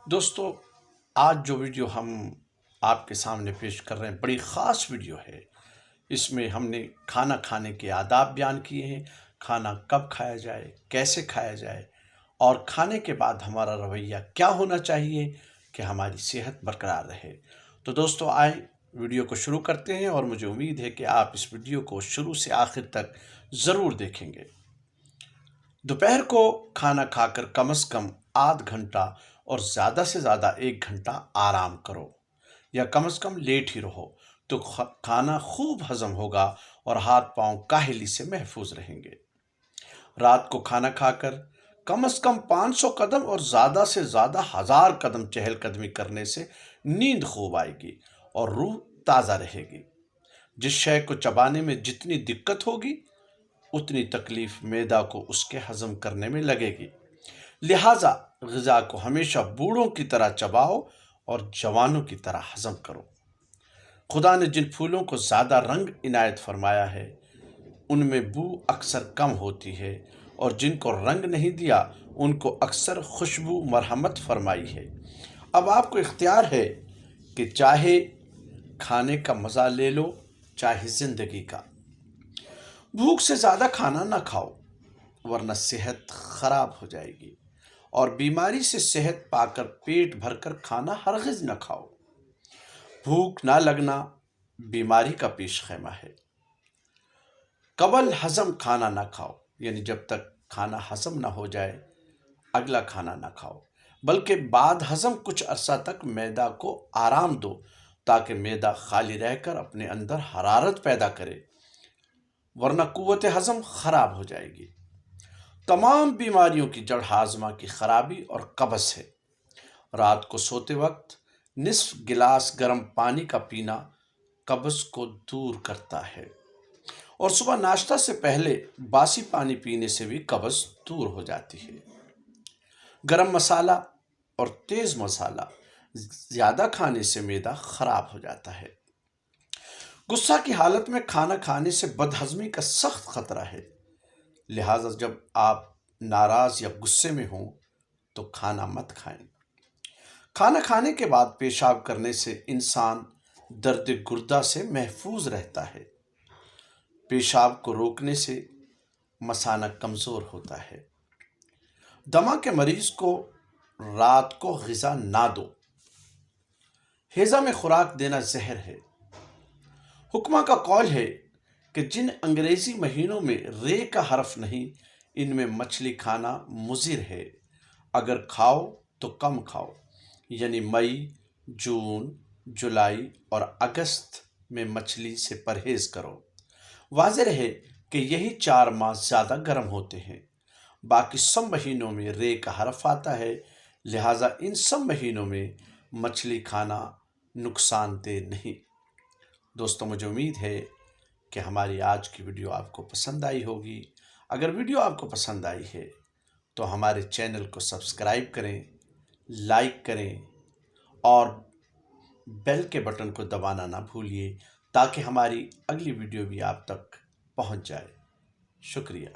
دوستو، آج جو ویڈیو ہم آپ کے سامنے پیش کر رہے ہیں بڑی خاص ویڈیو ہے۔ اس میں ہم نے کھانا کھانے کے آداب بیان کیے ہیں، کھانا کب کھایا جائے، کیسے کھایا جائے، اور کھانے کے بعد ہمارا رویہ کیا ہونا چاہیے کہ ہماری صحت برقرار رہے۔ تو دوستو آئے ویڈیو کو شروع کرتے ہیں، اور مجھے امید ہے کہ آپ اس ویڈیو کو شروع سے آخر تک ضرور دیکھیں گے۔ دوپہر کو کھانا کھا کر کم از کم آدھ گھنٹہ اور زیادہ سے زیادہ 1 گھنٹہ آرام کرو، یا کم از کم لیٹ ہی رہو، تو کھانا خوب ہضم ہوگا اور ہاتھ پاؤں کاہلی سے محفوظ رہیں گے۔ رات کو کھانا کھا کر کم از کم 500 قدم اور زیادہ سے زیادہ 1000 قدم چہل قدمی کرنے سے نیند خوب آئے گی اور روح تازہ رہے گی۔ جس شے کو چبانے میں جتنی دقت ہوگی، اتنی تکلیف معدہ کو اس کے ہضم کرنے میں لگے گی۔ لہٰذا غذا کو ہمیشہ بوڑھوں کی طرح چباؤ اور جوانوں کی طرح ہضم کرو۔ خدا نے جن پھولوں کو زیادہ رنگ عنایت فرمایا ہے، ان میں بو اکثر کم ہوتی ہے، اور جن کو رنگ نہیں دیا ان کو اکثر خوشبو مرحمت فرمائی ہے۔ اب آپ کو اختیار ہے کہ چاہے کھانے کا مزہ لے لو، چاہے زندگی کا۔ بھوک سے زیادہ کھانا نہ کھاؤ، ورنہ صحت خراب ہو جائے گی، اور بیماری سے صحت پا کر پیٹ بھر کر کھانا ہرگز نہ کھاؤ۔ بھوک نہ لگنا بیماری کا پیش خیمہ ہے۔ قبل ہضم کھانا نہ کھاؤ، یعنی جب تک کھانا ہضم نہ ہو جائے اگلا کھانا نہ کھاؤ، بلکہ بعد ہضم کچھ عرصہ تک معدہ کو آرام دو، تاکہ معدہ خالی رہ کر اپنے اندر حرارت پیدا کرے، ورنہ قوت ہضم خراب ہو جائے گی۔ تمام بیماریوں کی جڑ ہاضمہ کی خرابی اور قبض ہے۔ رات کو سوتے وقت نصف گلاس گرم پانی کا پینا قبض کو دور کرتا ہے، اور صبح ناشتہ سے پہلے باسی پانی پینے سے بھی قبض دور ہو جاتی ہے۔ گرم مسالہ اور تیز مسالہ زیادہ کھانے سے معدہ خراب ہو جاتا ہے۔ غصہ کی حالت میں کھانا کھانے سے بدہضمی کا سخت خطرہ ہے، لہٰذا جب آپ ناراض یا غصے میں ہوں تو کھانا مت کھائیں۔ کھانا کھانے کے بعد پیشاب کرنے سے انسان درد گردہ سے محفوظ رہتا ہے۔ پیشاب کو روکنے سے مثانہ کمزور ہوتا ہے۔ دمہ کے مریض کو رات کو غذا نہ دو۔ ہیضہ میں خوراک دینا زہر ہے۔ حکمہ کا قول ہے کہ جن انگریزی مہینوں میں رے کا حرف نہیں، ان میں مچھلی کھانا مضر ہے۔ اگر کھاؤ تو کم کھاؤ، یعنی مئی، جون، جولائی اور اگست میں مچھلی سے پرہیز کرو۔ واضح رہے کہ یہی 4 ماہ زیادہ گرم ہوتے ہیں۔ باقی سب مہینوں میں رے کا حرف آتا ہے، لہٰذا ان سب مہینوں میں مچھلی کھانا نقصان دہ نہیں۔ دوستو، مجھے امید ہے کہ ہماری آج کی ویڈیو آپ کو پسند آئی ہوگی۔ اگر ویڈیو آپ کو پسند آئی ہے تو ہمارے چینل کو سبسکرائب کریں، لائک کریں، اور بیل کے بٹن کو دبانا نہ بھولیے، تاکہ ہماری اگلی ویڈیو بھی آپ تک پہنچ جائے۔ شکریہ۔